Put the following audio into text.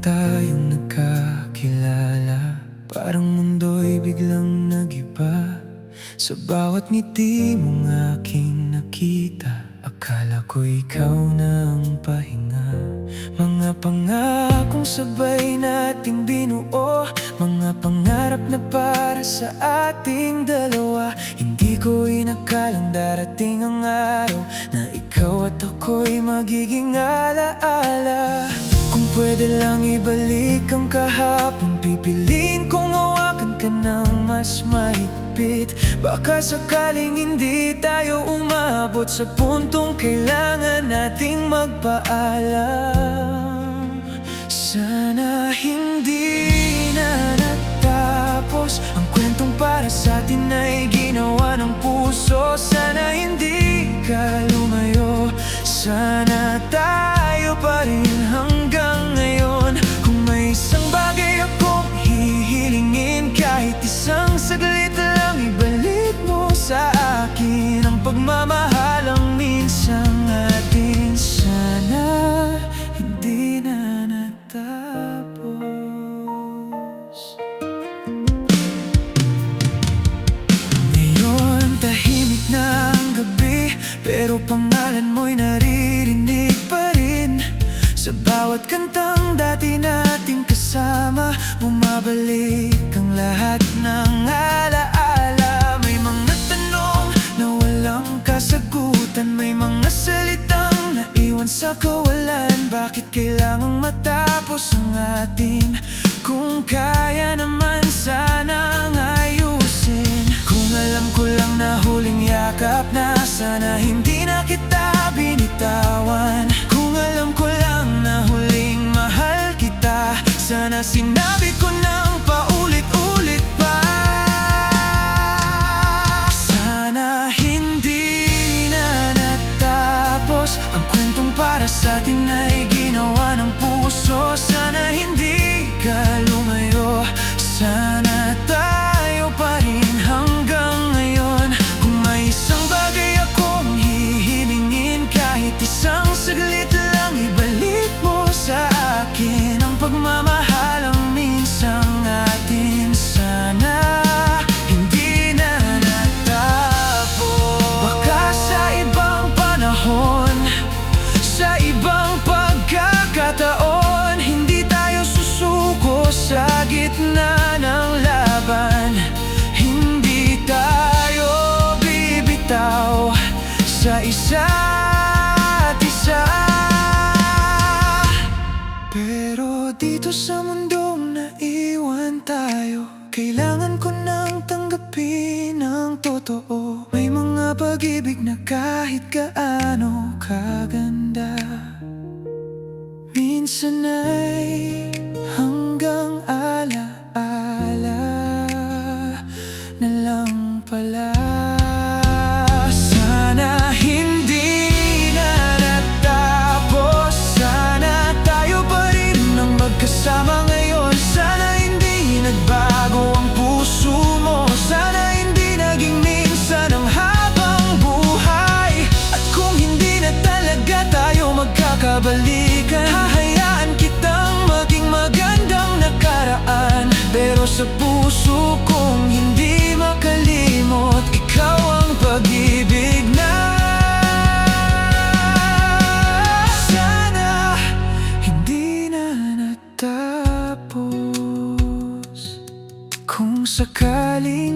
tayong nagkakilala, parang mundo'y biglang nag-iba. Sa bawat ngiti mong aking nakita, akala ko ikaw na ang pahinga. Mga pangakong sabay nating binuo, mga pangarap na para sa ating dalawa. Hindi ko inakalang darating ang araw na ikaw at ako'y magiging alaala. Kung pwede lang ibalik ang kahapon, pipiliin kong hawakan ka ng mas mahigpit. Baka sakaling hindi tayo umabot sa puntong kailangan nating magpaalam. Sana hindi na natapos ang kwentong para sa atin ay ginawa ng puso. Sana hindi ka lumayo, sana tayo pa rin hanggang ngayon. Kung may isang bagay akong hihilingin, kahit isang saglit lang, ibalik mo sa akin ang pagmamahalang minsang atin. Sana hindi na natapos. Ngayon tahimik na ang gabi, pero pangalan mo'y naririnig pa rin. Sa bawat kantang dati nating kasama, bumabalik ang lahat ng alaala. May mga tanong na walang kasagutan, may mga salitang naiwan sa kawalan. Bakit kailangang matapos ang atin? Kung kaya naman sanang ayusin. Kung alam ko lang na huling yakap na, sana hindi na kita binitawan. Kung alam ko lang na huling mahal kita, sana sinabi ko nang paulit-ulit pa. Sana hindi na natapos ang kwentong para sa atin ay ginawa ng puso. Sana hindi ka lumayo, sana tayo pa rin hanggang ngayon. Kung may isang bagay akong hihilingin, kahit isang saglit lang, ibalik mo sa akin ang pagmamahalang minsang atin. Sana hindi na natapos. Baka sa ibang panahon, sa ibang pagkakataon, hindi tayo susuko sa gitna ng laban. Hindi tayo bibitaw sa isa't isa. Pero dito sa mundong naiwan tayo, kailangan ko nang tanggapin ang totoo. May mga pag-ibig na kahit gaano kaganda, minsan ay hanggang alaala na lang pala. Sana hindi na natapos, sana tayo pa rin ang magkasama ngayon. Sana hindi nagbago ang puso mo, sana hindi naging minsan ang habang buhay. At kung hindi na talaga tayo magkakabalikan, hahayaan kitang maging magandang nakaraan. Pero sa puso kong hindi makalimot, ikaw ang pag-ibig na. Sana hindi na natapos. Kung sakali